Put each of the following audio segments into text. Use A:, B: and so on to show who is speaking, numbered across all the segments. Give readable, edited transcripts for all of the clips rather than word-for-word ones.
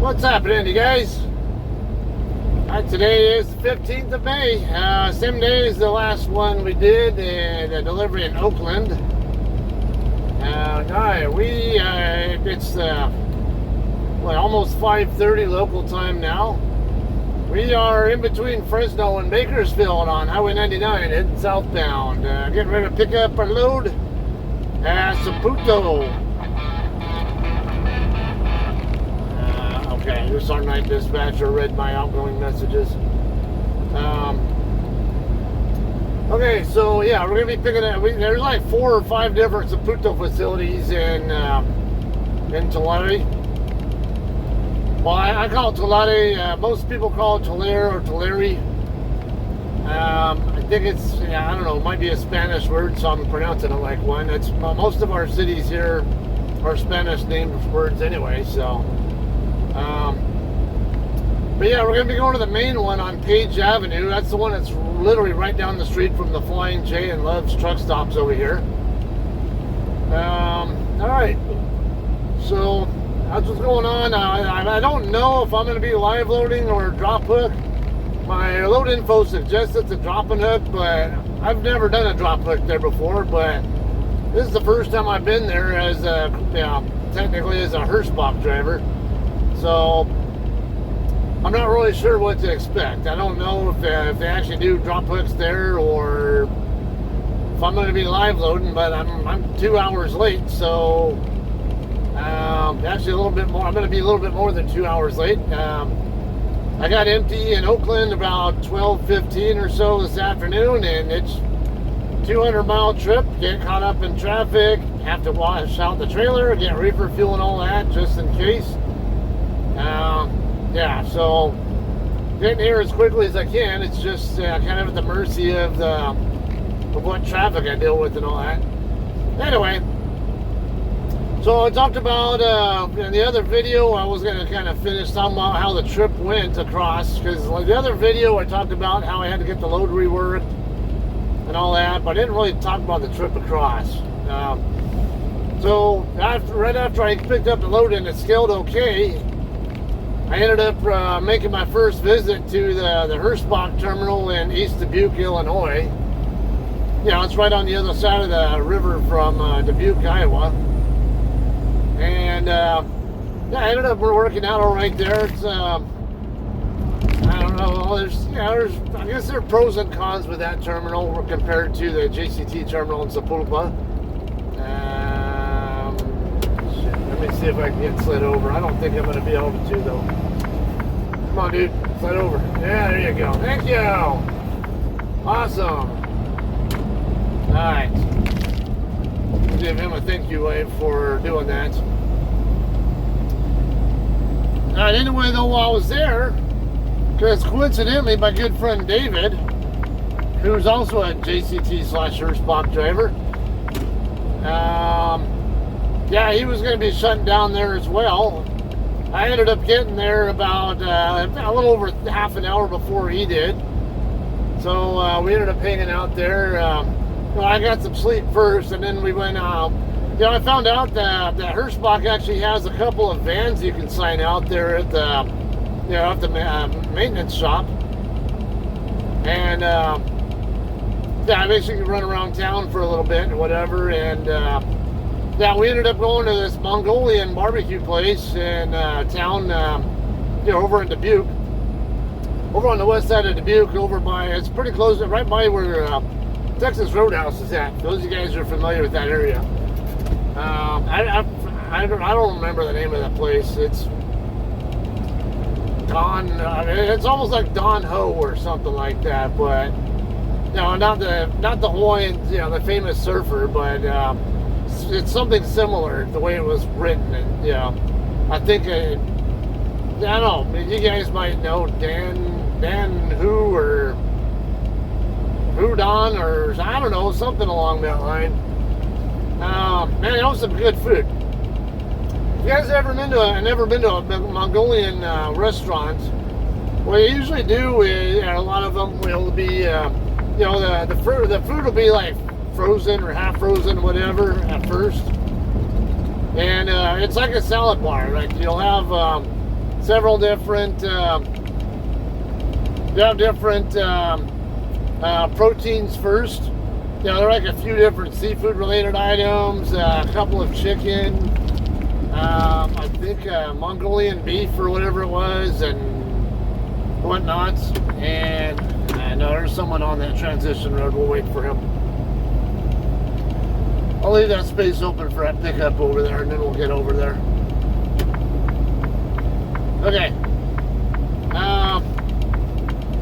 A: What's happening, you guys? Today is the 15th of May. Same day as the last one we did, the delivery in Oakland. It's almost 5:30 local time now. We are in between Fresno and Bakersfield on Highway 99 heading southbound. Getting ready to pick up our load at Saputo. Okay, this our night dispatcher read my outgoing messages. Okay, so yeah, we're gonna be picking up. There's like 4 or 5 different Saputo facilities in Tulare. Well, I call it Tulare. Most people call it Tulare or Tulare. I think it's, I don't know, it might be a Spanish word, so I'm pronouncing it like one. It's most of our cities here are Spanish named words anyway, so. But yeah, we're going to be going to the main one on Page Avenue. That's the one that's literally right down the street from the Flying J and Love's truck stops over here. Alright, so that's what's going on. I don't know if I'm going to be live loading or drop hook. My load info suggests it's a drop and hook, but I've never done a drop hook there before. But this is the first time I've been there as technically as a Hirschbach driver. So I'm not really sure what to expect. I don't know if they actually do drop hooks there or if I'm going to be live loading, but I'm 2 hours late, so actually a little bit more. I'm going to be a little bit more than 2 hours late. I got empty in Oakland about 12:15 or so this afternoon, and it's 200-mile trip. Get caught up in traffic, have to wash out the trailer, get reefer fuel and all that just in case. Yeah, so getting here as quickly as I can. It's just kind of at the mercy of what traffic I deal with and all that. Anyway, so I talked about in the other video, I was going to kind of finish talking about how the trip went across, because like the other video I talked about how I had to get the load reworked and all that, but I didn't really talk about the trip across. So right after I picked up the load and it scaled okay, I ended up making my first visit to the Hirschbach terminal in East Dubuque, Illinois. Yeah, it's right on the other side of the river from Dubuque, Iowa. And yeah, I ended up working out all right there. It's I don't know. I guess there are pros and cons with that terminal compared to the JCT terminal in Saputo. Let me see if I can get slid over. I don't think I'm going to be able to, though. Come on, dude. Slide over. Yeah, there you go. Thank you. Awesome. Alright. Give him a thank you wave for doing that. Alright, anyway, though, while I was there, because coincidentally, my good friend David, who's also a JCT/Hirschbach driver, yeah, he was going to be shutting down there as well. I ended up getting there about a little over half an hour before he did. So we ended up hanging out there. I got some sleep first, and then we went out. I found out that Hirschbach actually has a couple of vans you can sign out there at the maintenance shop. And yeah, I basically run around town for a little bit and whatever, and yeah, we ended up going to this Mongolian barbecue place in town, over in Dubuque. Over on the west side of Dubuque, it's pretty close, right by where Texas Roadhouse is at. Those of you guys are familiar with that area. I don't remember the name of that place. It's it's almost like Don Ho or something like that, but not the Hawaiian, the famous surfer, but it's something similar the way it was written. And I think I don't know, you guys might know Dan Who or Who Don, or I don't know, something along that line. Man, it was some good food. If you guys never been to a Mongolian restaurant, what you usually do is, a lot of them will be, the food will be like frozen or half frozen, whatever, at first. And it's like a salad bar. Like you'll have several different, proteins first. You know, there are like a few different seafood related items, a couple of chicken, I think Mongolian beef or whatever it was, and whatnot. And I know there's someone on that transition road. We'll wait for him. I'll leave that space open for that pickup over there, and then we'll get over there. Okay.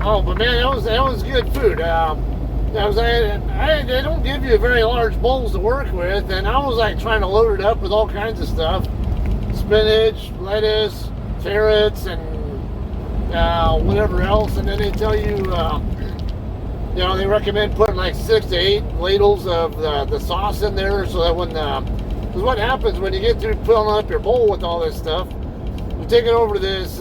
A: Oh, but man, that was good food. They don't give you very large bowls to work with, and I was like trying to load it up with all kinds of stuff: spinach, lettuce, carrots, and whatever else. And then they tell you, you know, they recommend putting like 6 to 8 ladles of the sauce in there, so that when because what happens when you get through filling up your bowl with all this stuff, you take it over to this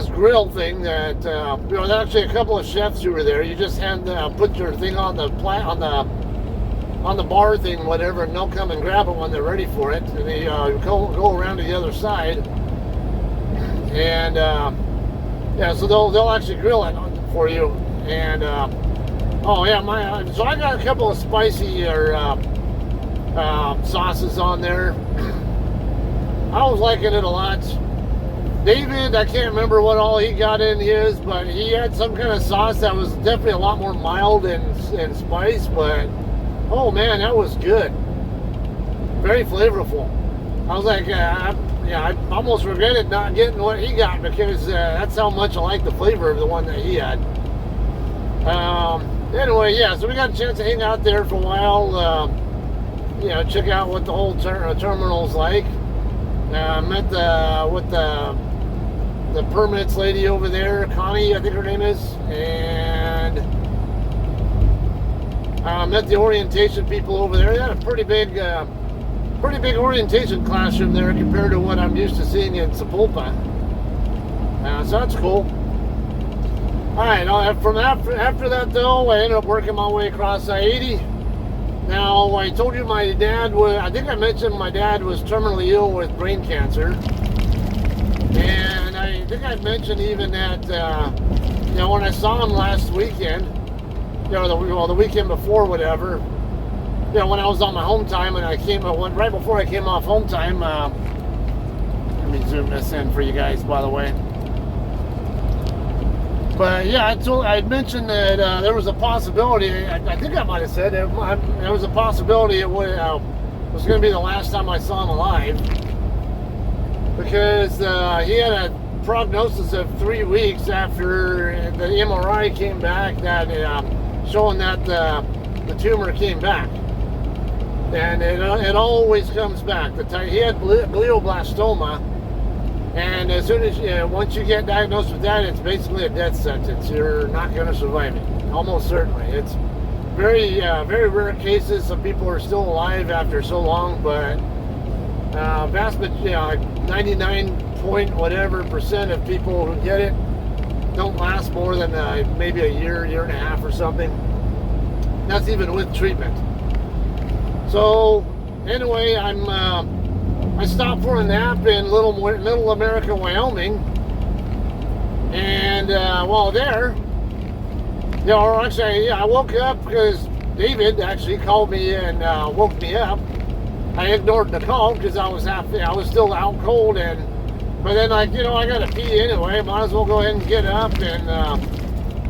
A: grill thing that you know, there's actually a couple of chefs who were there. You just put your thing on the bar thing, whatever, and they'll come and grab it when they're ready for it. And they go around to the other side, and yeah, so they'll actually grill it for you. And oh yeah, so I got a couple of spicy sauces on there. I was liking it a lot. David, I can't remember what all he got in his, but he had some kind of sauce that was definitely a lot more mild in spice, but oh man, that was good. Very flavorful. I was like, I almost regretted not getting what he got, because that's how much I like the flavor of the one that he had. Anyway, yeah, so we got a chance to hang out there for a while, you know, check out what the whole terminal's like. Met with the permits lady over there, Connie, I think her name is, and met the orientation people over there. They had a pretty big orientation classroom there compared to what I'm used to seeing in Saputo. So that's cool. All right, after that though, I ended up working my way across I-80. Now, I told you my dad I think I mentioned my dad was terminally ill with brain cancer. And I think I mentioned even that, you know, when I saw him last weekend, you know, the weekend before, whatever, you know, when I was on my home time and right before I came off home time, let me zoom this in for you guys, by the way. But yeah, I mentioned that there was a possibility. I think I might have said there was a possibility it was going to be the last time I saw him alive, because he had a prognosis of 3 weeks after the MRI came back that showing that the tumor came back, and it always comes back. He had glioblastoma. And as soon as once you get diagnosed with that, it's basically a death sentence. You're not going to survive it, almost certainly. It's very rare cases. Some people are still alive after so long, but vast majority, like 99% of people who get it don't last more than maybe a year and a half or something. That's even with treatment. So anyway, I stopped for a nap in Middle America, Wyoming, and while there, you know, actually, I woke up because David actually called me and woke me up. I ignored the call because I was still out cold, but then, like, you know, I gotta pee anyway. Might as well go ahead and get up, and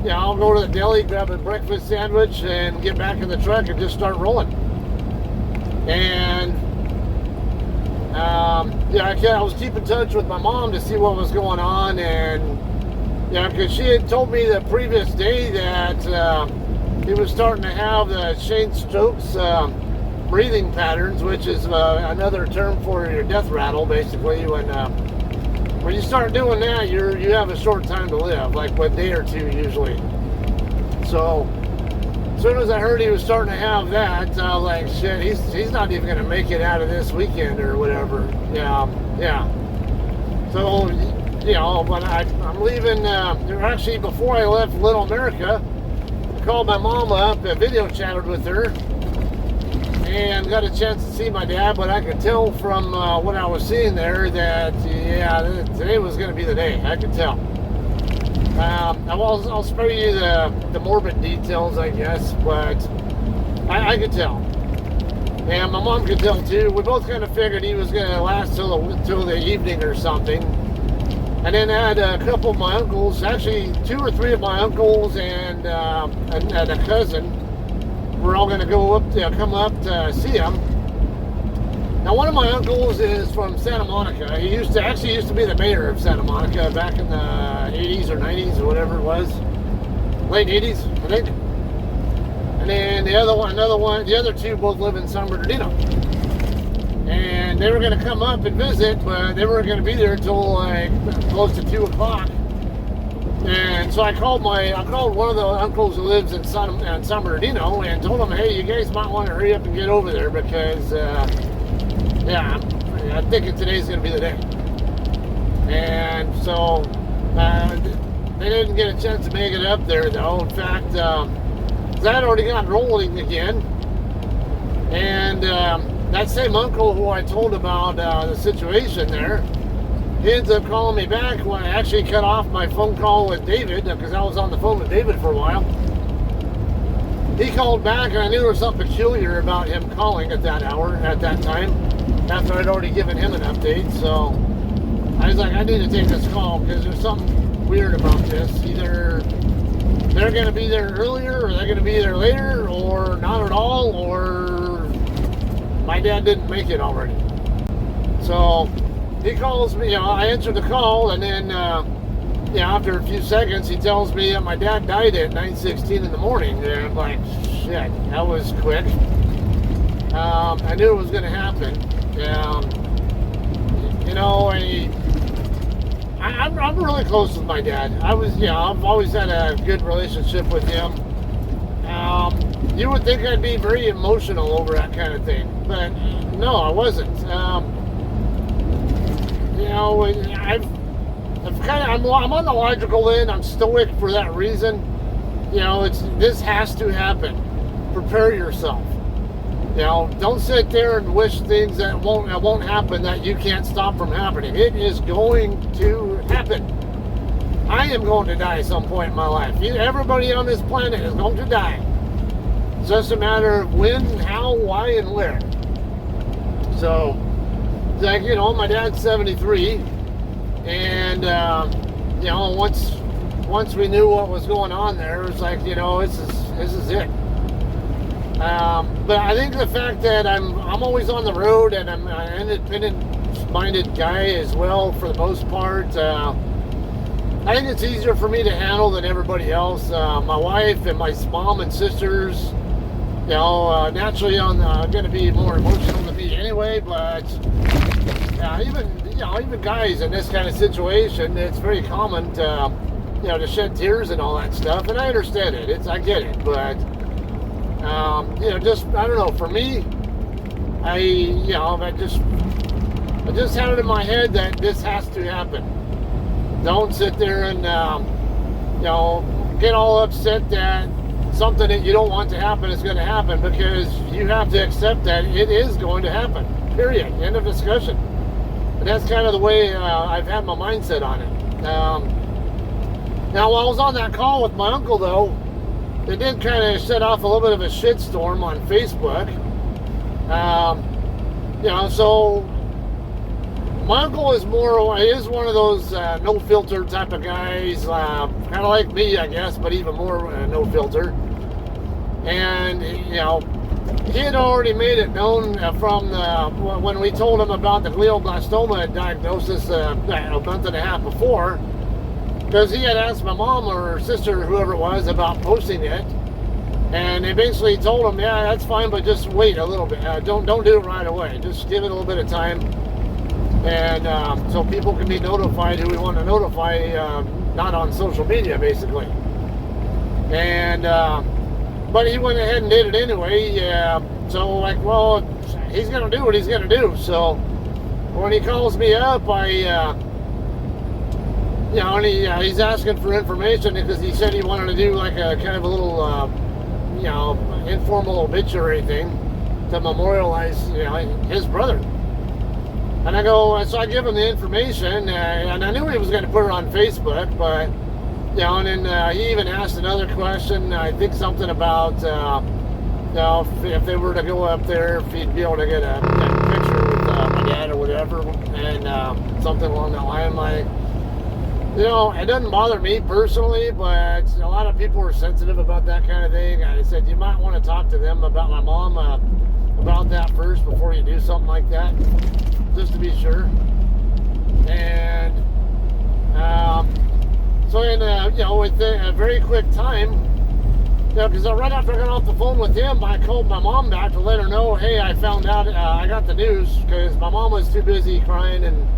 A: yeah, I'll go to the deli, grab a breakfast sandwich, and get back in the truck and just start rolling. And yeah, I was keeping in touch with my mom to see what was going on, and yeah, because she had told me the previous day that he was starting to have the Cheyne-Stokes breathing patterns, which is another term for your death rattle, basically. When you start doing that, you have a short time to live, like a day or two usually. So as soon as I heard he was starting to have that, I was like, shit, he's not even going to make it out of this weekend or whatever. Yeah. So, you know, but I'm leaving, actually, before I left Little America, I called my mom up, video chatted with her, and got a chance to see my dad, but I could tell from what I was seeing there that, yeah, today was going to be the day. I could tell. I'll spare you the morbid details, I guess, but I could tell. And my mom could tell too. We both kind of figured he was going to last till the evening or something. And then I had a couple of my uncles, actually 2 or 3 of my uncles and a cousin. We're all going to come up to see him. Now, one of my uncles is from Santa Monica. He used to be the mayor of Santa Monica back in the 80s or 90s or whatever it was. Late 80s, I think. And then the other 2 both live in San Bernardino. And they were going to come up and visit, but they weren't going to be there until like close to 2 o'clock. And so I called one of the uncles who lives in San Bernardino and told him, hey, you guys might want to hurry up and get over there because, yeah, I'm thinking today's going to be the day. And so they didn't get a chance to make it up there, though. In fact, that already got rolling again. And that same uncle who I told about the situation there, he ends up calling me back when I actually cut off my phone call with David, because I was on the phone with David for a while. He called back, and I knew there was something peculiar about him calling at that hour, at that time, after I'd already given him an update. So I was like, I need to take this call, because there's something weird about this. Either they're going to be there earlier, or they're going to be there later, or not at all, or my dad didn't make it already. So he calls me, I answered the call, and then, after a few seconds, he tells me that my dad died at 9:16 in the morning. And I'm like, shit, that was quick. I knew it was going to happen. I'm really close with my dad. I've always had a good relationship with him. You would think I'd be very emotional over that kind of thing, but no, I wasn't. I'm on the logical end. I'm stoic for that reason. This has to happen. Prepare yourself. Don't sit there and wish things that won't happen, that you can't stop from happening. It is going to happen. I am going to die at some point in my life. Everybody on this planet is going to die. It's just a matter of when, how, why, and where. So, like, my dad's 73, and once we knew what was going on there, it was like, this is it. But I think the fact that I'm always on the road, and I'm an independent-minded guy as well, for the most part, I think it's easier for me to handle than everybody else. My wife and my mom and sisters, naturally I'm going to be more emotional than me anyway, but even guys in this kind of situation, it's very common to shed tears and all that stuff, and I understand it. I get it, but I don't know. For me, I just had it in my head that this has to happen. Don't sit there and get all upset that something that you don't want to happen is going to happen, because you have to accept that it is going to happen. Period. End of discussion. And that's kind of the way I've had my mindset on it. Now, while I was on that call with my uncle, though, it did kind of set off a little bit of a shitstorm on Facebook. So my uncle is one of those no filter type of guys, kind of like me, I guess, but even more no filter. And he had already made it known from when we told him about the glioblastoma diagnosis a month and a half before, because he had asked my mom or her sister, whoever it was, about posting it, and they basically told him, yeah, that's fine, but just wait a little bit. Don't do it right away. Just give it a little bit of time, and so people can be notified who we want to notify, not on social media, basically. And but he went ahead and did it anyway. So like, well, he's gonna do what he's gonna do. So when he calls me up, he's asking for information, because he said he wanted to do like a kind of a little, informal obituary thing. to memorialize, his brother. And I go, so I give him the information, and I knew he was going to put it on Facebook, but, and then he even asked another question, I think something about, if they were to go up there, if he'd be able to get a picture with my dad or whatever, and something along that line, like, it doesn't bother me personally, but a lot of people are sensitive about that kind of thing. I said, you might want to talk to them about my mom, about that first before you do something like that, just to be sure. And so in with a very quick time, because right after I got off the phone with him, I called my mom back to let her know, hey, I found out, I got the news, because my mom was too busy crying, and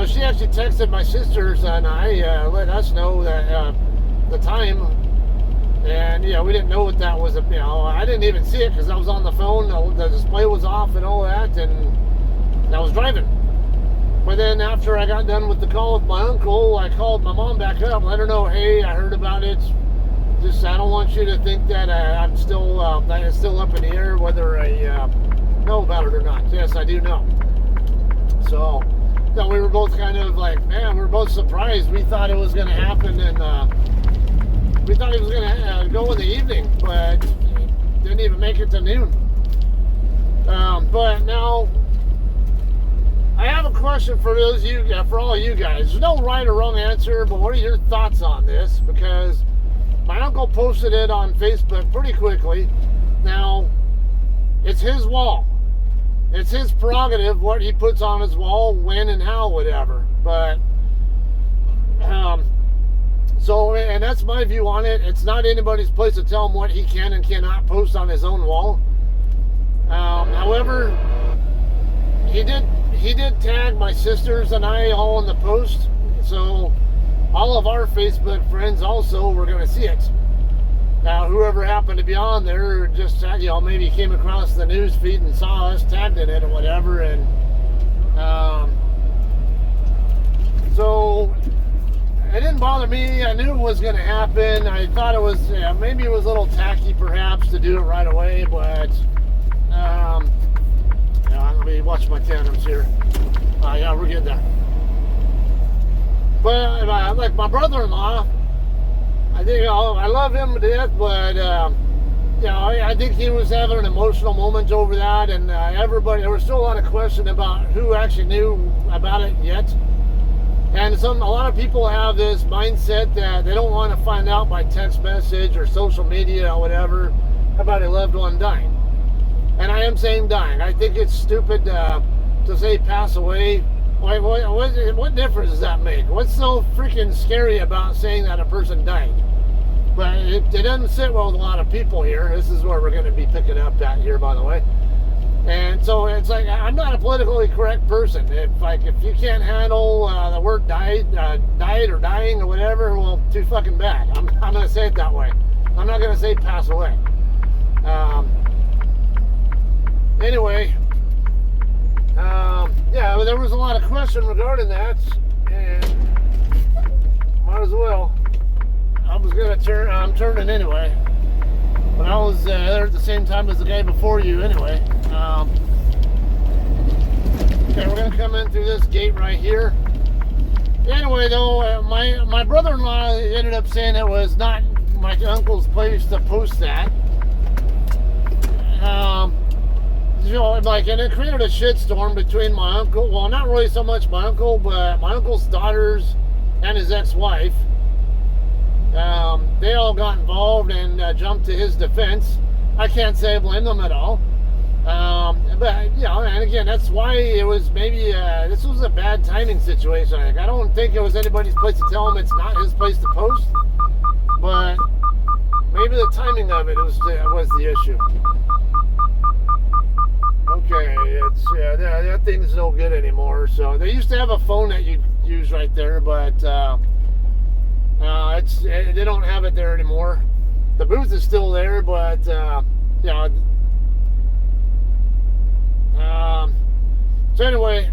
A: she actually texted my sisters and I let us know that the time, and we didn't know what that was. I didn't even see it because I was on the phone. The display was off and all that, and I was driving. But then after I got done with the call with my uncle, I called my mom back up, let her know, hey, I heard about it. Just I don't want you to think that I'm still that it's still up in the air whether I know about it or not. Yes, I do know. So. We were both kind of like, man, we were both surprised. We thought it was going to happen, and we thought it was going to go in the evening, but didn't even make it to noon. But now, I have a question for for all you guys. There's no right or wrong answer, but what are your thoughts on this? Because my uncle posted it on Facebook pretty quickly. Now, it's his wall. It's his prerogative what he puts on his wall, when and how, whatever. But, and that's my view on it. It's not anybody's place to tell him what he can and cannot post on his own wall. However, he did tag my sisters and I all in the post. So, all of our Facebook friends also were going to see it. Now, whoever happened to be on there just, maybe came across the news feed and saw us tagged in it or whatever, and so it didn't bother me. I knew it was going to happen. I thought it was, maybe it was a little tacky perhaps to do it right away, but let me watch my tandems here. We're getting there. But like my brother-in-law, I think I love him to death, but I think he was having an emotional moment over that, and there was still a lot of question about who actually knew about it yet. And a lot of people have this mindset that they don't want to find out by text message or social media or whatever about a loved one dying. And I am saying dying. I think it's stupid to say pass away. What difference does that make? What's so freaking scary about saying that a person died? But it doesn't sit well with a lot of people here. This is where we're going to be picking up at here, by the way. And so it's like, I'm not a politically correct person. If you can't handle the word died or dying or whatever, well, too fucking bad. I'm going to say it that way. I'm not going to say pass away. Anyway. There was a lot of question regarding that, and might as well. I was gonna turn. I'm turning anyway, but I was there at the same time as the guy before you anyway. Okay, we're gonna come in through this gate right here. Anyway, though, my brother-in-law ended up saying it was not my uncle's place to post that. And it created a shitstorm between my uncle, well, not really so much my uncle, but my uncle's daughters and his ex-wife. They all got involved and jumped to his defense. I can't say I blame them at all. But, and again, that's why it was maybe, this was a bad timing situation. I don't think it was anybody's place to tell him it's not his place to post, but maybe the timing of it was the issue. Okay, that thing's no good anymore. So they used to have a phone that you use right there, but they don't have it there anymore. The booth is still there, but so anyway,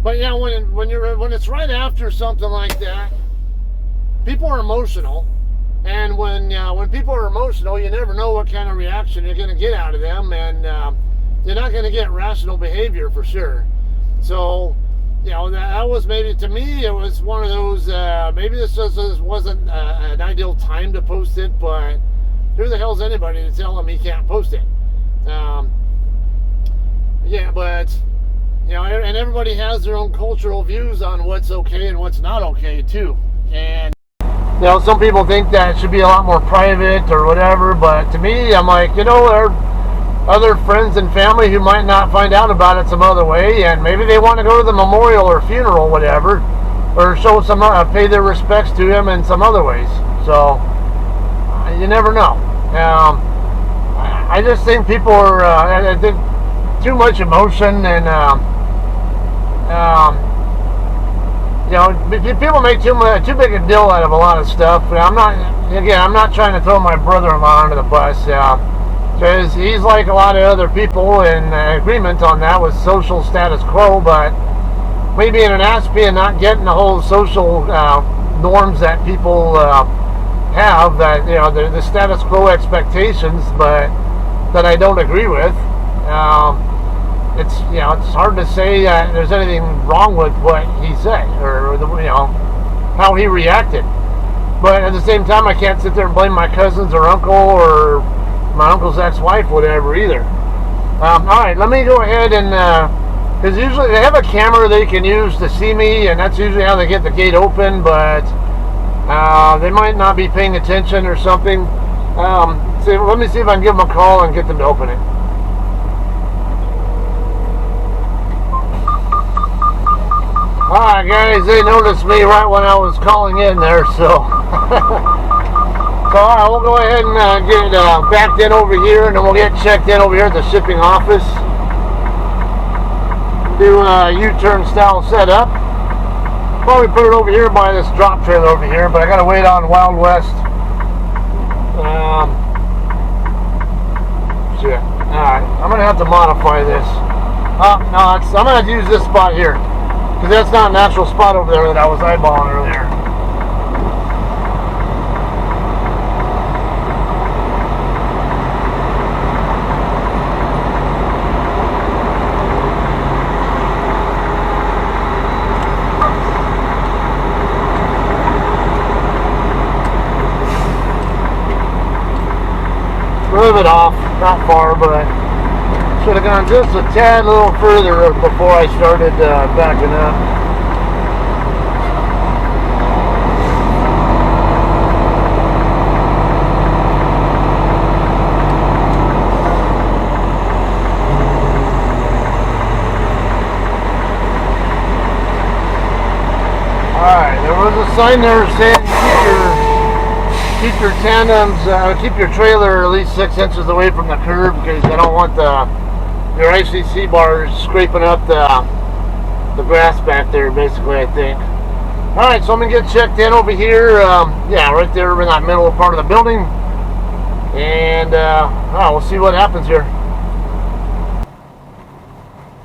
A: but yeah, when it's right after something like that, people are emotional. And when people are emotional, you never know what kind of reaction you're going to get out of them, and you're not going to get rational behavior for sure. So, that was maybe, to me, it was one of those, maybe this just wasn't an ideal time to post it, but who the hell's anybody to tell him he can't post it? Yeah, but, and everybody has their own cultural views on what's okay and what's not okay, too. And some people think that it should be a lot more private or whatever, but to me, I'm like, there are other friends and family who might not find out about it some other way, and maybe they want to go to the memorial or funeral, whatever, or show some, pay their respects to him in some other ways. So, you never know. I just think people are, I think, too much emotion, and people make too big a deal out of a lot of stuff. I'm not trying to throw my brother-in-law under the bus, because he's like a lot of other people in agreement on that with social status quo, but maybe in an aspect and not getting the whole social norms that people have, that the status quo expectations, but that I don't agree with. It's hard to say that there's anything wrong with what he said or how he reacted. But at the same time, I can't sit there and blame my cousins or uncle or my uncle's ex-wife, whatever, either. All right, let me go ahead and because usually they have a camera they can use to see me, and that's usually how they get the gate open. But they might not be paying attention or something. Let me see if I can give them a call and get them to open it. Alright guys, they noticed me right when I was calling in there, so alright, we'll go ahead and get backed in over here, and then we'll get checked in over here at the shipping office. Do a U-turn style setup. Probably put it over here by this drop trailer over here, but I gotta wait on Wild West. Shit. Alright, I'm gonna have to modify this. No, I'm gonna have to use this spot here, because that's not an actual spot over there that I was eyeballing earlier. A little bit off, not far, but should have gone just a tad little further before I started backing up. Alright, there was a sign there saying keep your tandems, keep your trailer at least 6 inches away from the curb, because I don't want your ICC bars scraping up the grass back there, basically, I think. Alright, so I'm going to get checked in over here, yeah, right there in that middle part of the building, and we'll see what happens here.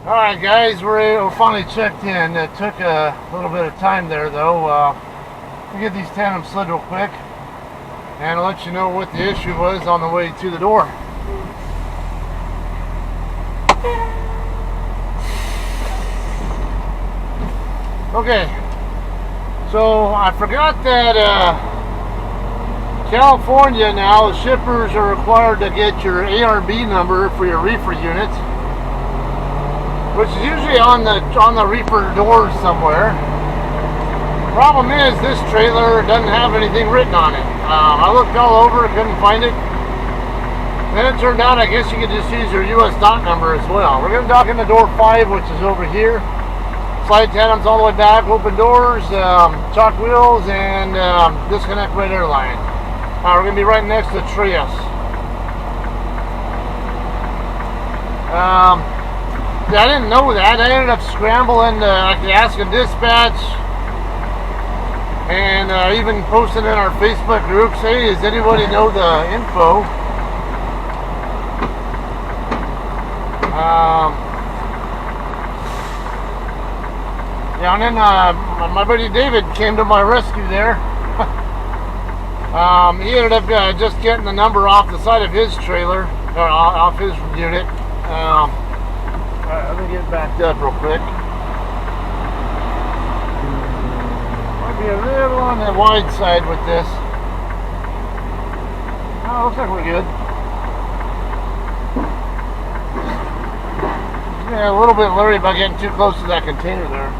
A: Alright guys, we're finally checked in. It took a little bit of time there though. Let me get these tandems slid real quick, and I'll let you know what the issue was on the way to the door. Okay, so I forgot that California now, shippers are required to get your ARB number for your reefer unit, which is usually on the reefer door somewhere. Problem is, this trailer doesn't have anything written on it. I looked all over, couldn't find it. Then it turned out, I guess you could just use your US dock number as well. We're going to dock into door 5, which is over here. Slide tandems all the way back, open doors, chalk wheels, and disconnect right air line. We're going to be right next to Trias. I didn't know that. I ended up scrambling, asking dispatch, and even posting in our Facebook groups, hey, does anybody know the info? Yeah, and then my buddy David came to my rescue there. He ended up just getting the number off the side of his trailer, or off his unit. Let me get backed up real quick. Might be a little on the wide side with this. Oh, looks like we're good. Yeah, a little bit leery about getting too close to that container there.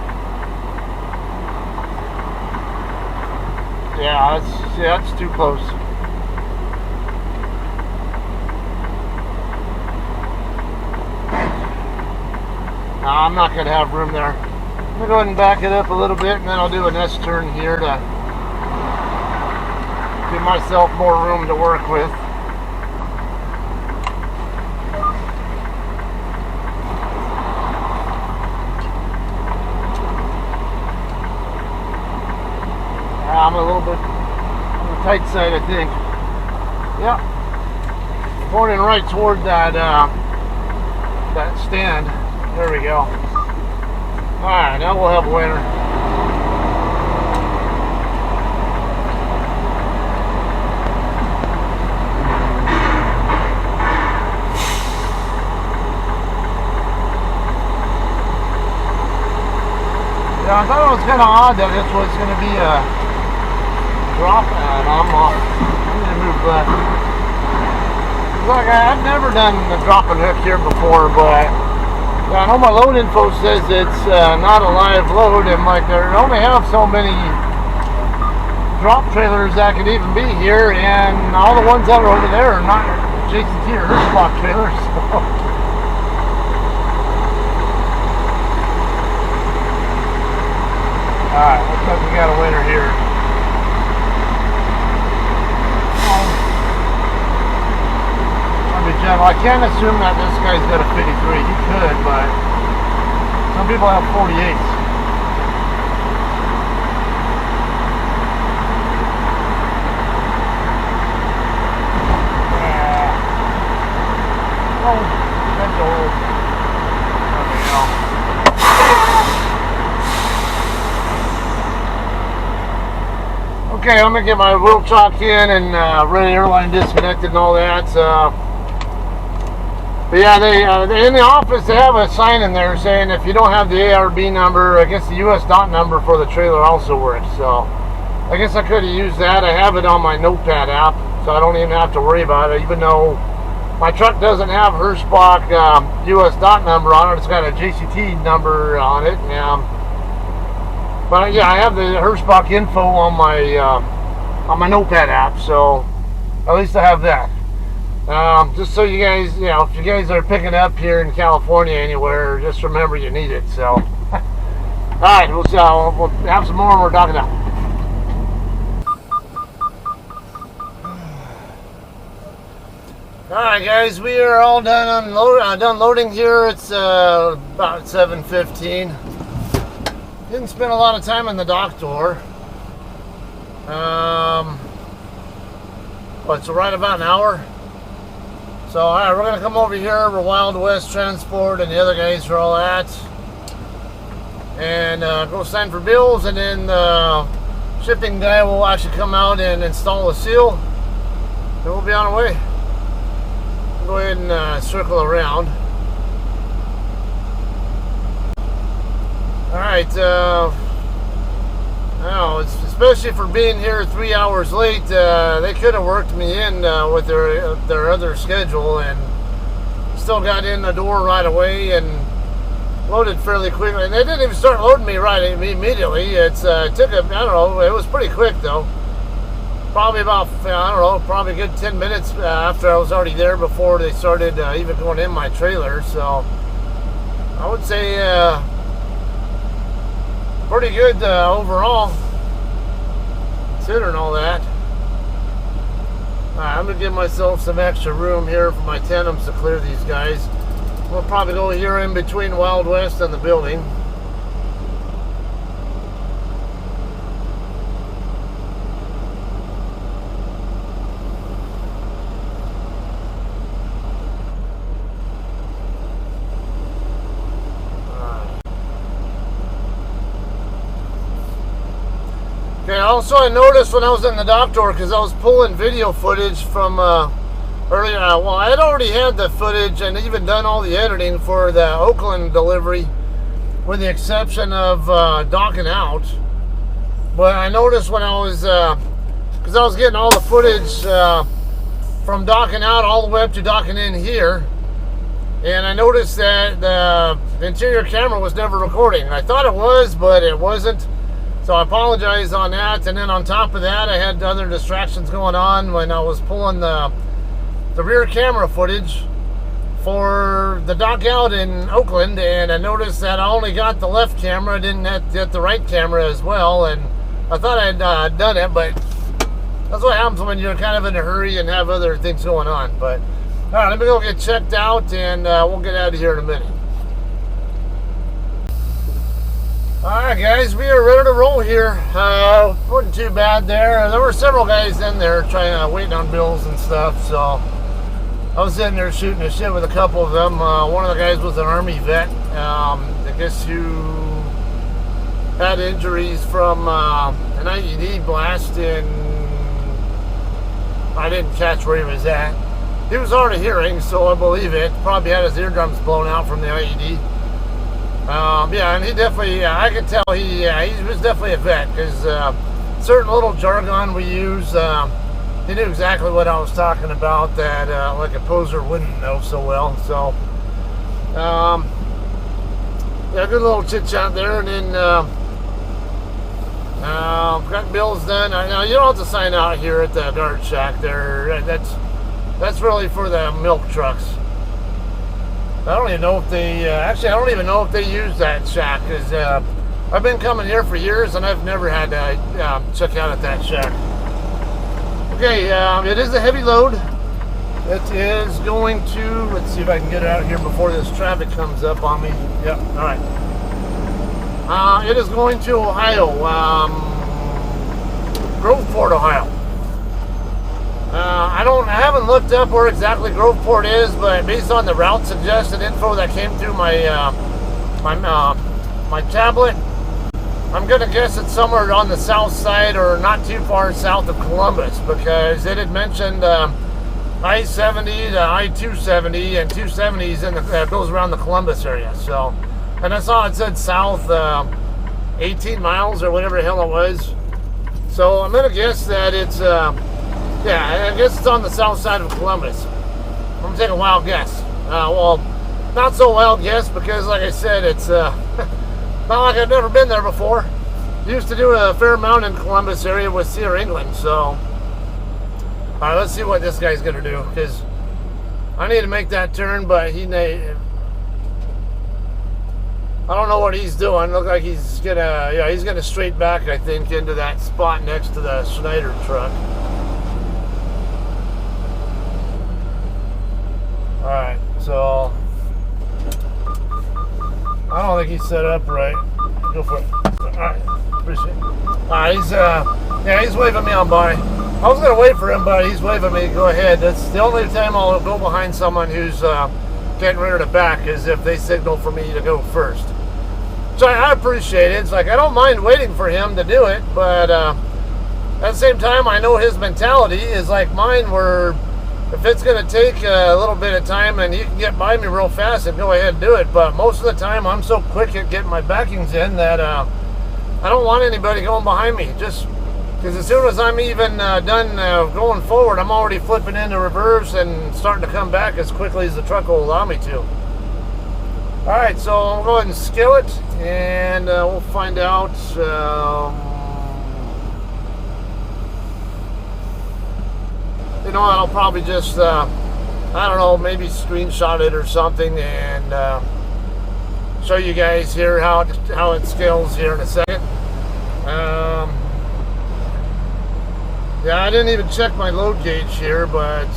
A: Yeah, that's too close. No, I'm not going to have room there. I'm going to go ahead and back it up a little bit, and then I'll do an S-turn here to give myself more room to work with. I'm a little bit on the tight side, I think. Yep. Pointing right toward that that stand. There we go. Alright, now we'll have a winner. Yeah, I thought it was kind of odd that this was going to be a drop pad. I'm off. I need to move back. Like I've never done the drop and hook here before, but I know my load info says it's not a live load, and like they only have so many drop trailers that could even be here, and all the ones that are over there are not JCT or Hirschbach trailers. So. Alright, looks like we got a winner here. I can't assume that this guy's got a 53. He could, but some people have 48s. Oh, that's old. There we go. Okay, I'm gonna get my wheel chock in and ready airline disconnected and all that. But yeah, they in the office they have a sign in there saying if you don't have the ARB number, I guess the US dot number for the trailer also works. So I guess I could have used that. I have it on my notepad app, so I don't even have to worry about it. Even though my truck doesn't have Hirschbach US dot number on it, it's got a JCT number on it. But yeah, I have the Hirschbach info on my notepad app, so at least I have that. Just so you guys, you know, if you guys are picking up here in California anywhere, just remember you need it. So, all right, we'll have some more when we're talking now. All right, guys, we are all done loading here. It's about 7:15. Didn't spend a lot of time in the dock door. But it's right about an hour. So, all right, we're going to come over here where Wild West Transport and the other guys are all at. And go sign for bills, and then the shipping guy will actually come out and install a seal. And we'll be on our way. We'll go ahead and circle around. All right, especially for being here 3 hours late, they could have worked me in with their other schedule, and still got in the door right away and loaded fairly quickly. And they didn't even start loading me right immediately. It took I don't know, it was pretty quick though. Probably about, I don't know, probably a good 10 minutes after I was already there before they started even going in my trailer. So I would say pretty good overall, considering all that. Alright, I'm going to give myself some extra room here for my tandems to clear these guys. We'll probably go here in between Wild West and the building. Also, I noticed when I was in the doctor, because I was pulling video footage from earlier. Well, I had already had the footage and even done all the editing for the Oakland delivery, with the exception of docking out. But I noticed when I was, because I was getting all the footage from docking out all the way up to docking in here, and I noticed that the interior camera was never recording. I thought it was, but it wasn't. So I apologize on that. And then on top of that, I had other distractions going on when I was pulling the rear camera footage for the dock out in Oakland, and I noticed that I only got the left camera, I didn't get the right camera as well, and I thought I'd done it, but that's what happens when you're kind of in a hurry and have other things going on. But all right, let me go get checked out, and we'll get out of here in a minute. Alright guys, we are ready to roll here. Wasn't too bad there. There were several guys in there waiting on bills and stuff, so I was sitting there shooting the shit with a couple of them. One of the guys was an Army vet, I guess, who had injuries from an IED blast in... I didn't catch where he was at. He was hard of hearing, so I believe it. Probably had his eardrums blown out from the IED. Yeah, and he definitely, I could tell he was definitely a vet, because certain little jargon we use, he knew exactly what I was talking about that like a poser wouldn't know so well. So, yeah, good little chit chat there, and then got bills done. Now you don't have to sign out here at the guard shack there. That's really for the milk trucks. I don't even know if they, actually I don't even know if they use that shack, because I've been coming here for years and I've never had to check out at that shack. Okay, it is a heavy load. It is going to, let's see if I can get it out here before this traffic comes up on me. Yep, alright. It is going to Ohio, Groveport, Ohio. I haven't looked up where exactly Groveport is, but based on the route suggested info that came through my my tablet, I'm gonna guess it's somewhere on the south side or not too far south of Columbus, because it had mentioned I-70 to I-270, and 270 is goes around the Columbus area. So, and I saw it said south 18 miles or whatever the hell it was. So I'm gonna guess that it's yeah, I guess it's on the south side of Columbus. I'm going to take a wild guess. Well, not so wild guess, because like I said, it's not like I've never been there before. Used to do a fair amount in Columbus area with Sierra England, so... Alright, let's see what this guy's going to do, because I need to make that turn, but I don't know what he's doing. Look like he's going to, yeah, he's going to straight back, I think, into that spot next to the Schneider truck. Alright, so I don't think he's set up right. Go for it. Alright, appreciate it. Alright, he's waving me on by. I was gonna wait for him, but he's waving me. Go ahead. That's the only time I'll go behind someone who's getting ready to back, is if they signal for me to go first. So I appreciate it. It's like I don't mind waiting for him to do it, but at the same time, I know his mentality is like mine, where if it's going to take a little bit of time and you can get by me real fast, and go ahead and do it. But most of the time, I'm so quick at getting my backings in that I don't want anybody going behind me. Just because as soon as I'm even done going forward, I'm already flipping into reverse and starting to come back as quickly as the truck will allow me to. Alright, so I'll go ahead and scale it, and we'll find out. You know, I'll probably just, I don't know, maybe screenshot it or something, and show you guys here how it scales here in a second. Yeah, I didn't even check my load gauge here, but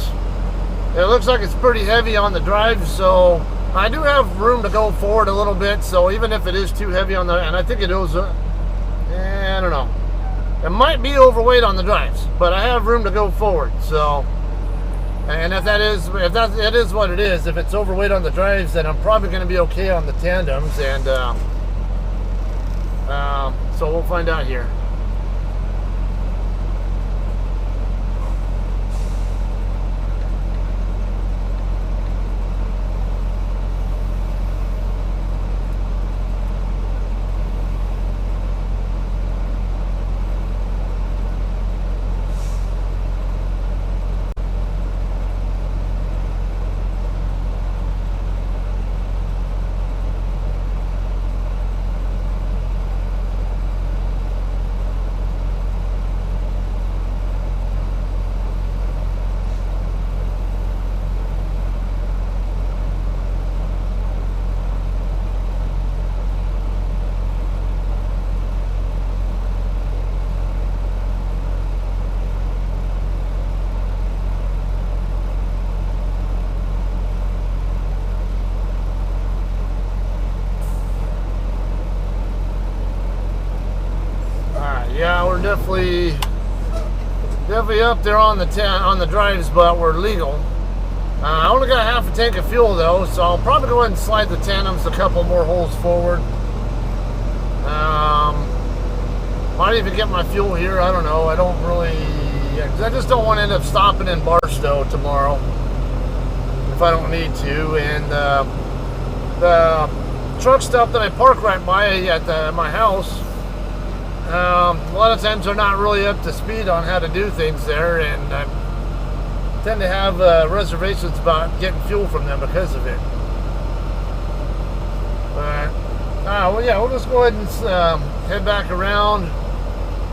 A: it looks like it's pretty heavy on the drive, so I do have room to go forward a little bit. So even if it is too heavy on the, and I think it is, I don't know. It might be overweight on the drives, but I have room to go forward. So, and if that is what it is, if it's overweight on the drives, then I'm probably going to be okay on the tandems, and so we'll find out here. definitely up there on the drives, but we're legal. I only got half a tank of fuel though, so I'll probably go ahead and slide the tandems a couple more holes forward. Might even get my fuel here. I don't know. I don't really. I just don't want to end up stopping in Barstow tomorrow if I don't need to. And the truck stop that I park right by at my house, a lot of times they're not really up to speed on how to do things there, and I tend to have reservations about getting fuel from them because of it. But well, yeah, we'll just go ahead and head back around.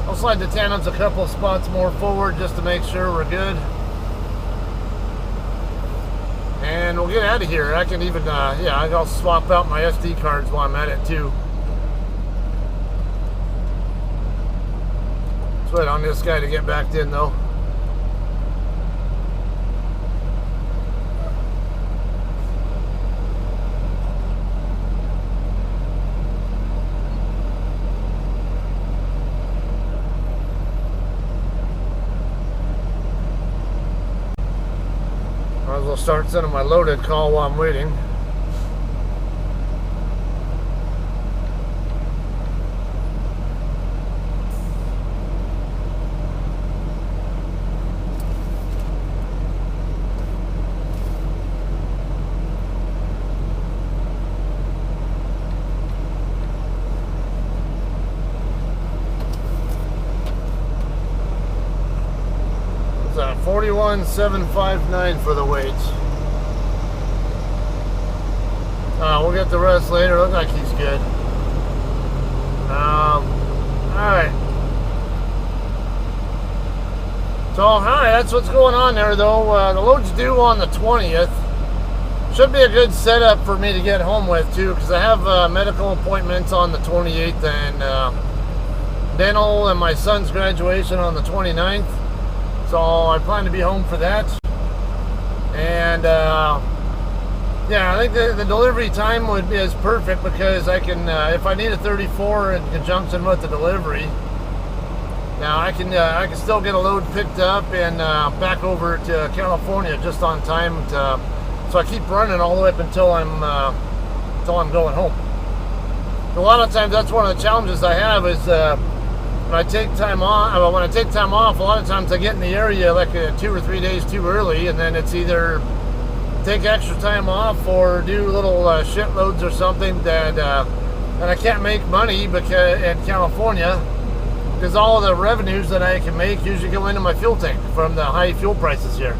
A: I'll slide the tandems a couple of spots more forward just to make sure we're good. And we'll get out of here. I can even, yeah, I'll swap out my SD cards while I'm at it too. Let's wait on this guy to get back in though. Might as well start sending my loaded call while I'm waiting. What's that? 41,759 for the weights. We'll get the rest later. Looks like he's good. Alright. So, alright, that's what's going on there, though. The load's due on the 20th. Should be a good setup for me to get home with, too, because I have medical appointments on the 28th and dental and my son's graduation on the 29th. So, I plan to be home for that. And, yeah, I think the delivery time is perfect because I can, if I need a 34 in conjunction with the delivery, now I can still get a load picked up and back over to California just on time. So I keep running all the way up until I'm going home. A lot of times that's one of the challenges I have is when I take time off. When I take time off, a lot of times I get in the area like 2 or 3 days too early, and then it's either take extra time off or do little shitloads or something that and I can't make money because in California because all of the revenues that I can make usually go into my fuel tank from the high fuel prices here.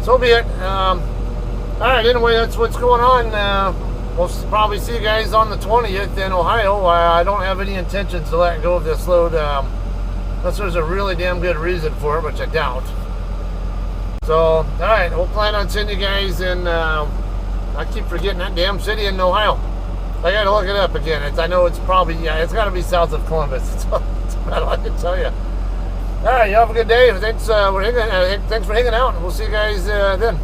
A: So be it. Alright, anyway, that's what's going on. We'll probably see you guys on the 20th in Ohio. I don't have any intentions to let go of this load unless there's a really damn good reason for it, which I doubt. So, alright, we'll plan on seeing you guys in, I keep forgetting that damn city in Ohio. I gotta look it up again. I know it's probably, yeah, it's gotta be south of Columbus. That's about all I can tell you. Alright, you have a good day. Thanks for hanging out. We'll see you guys then.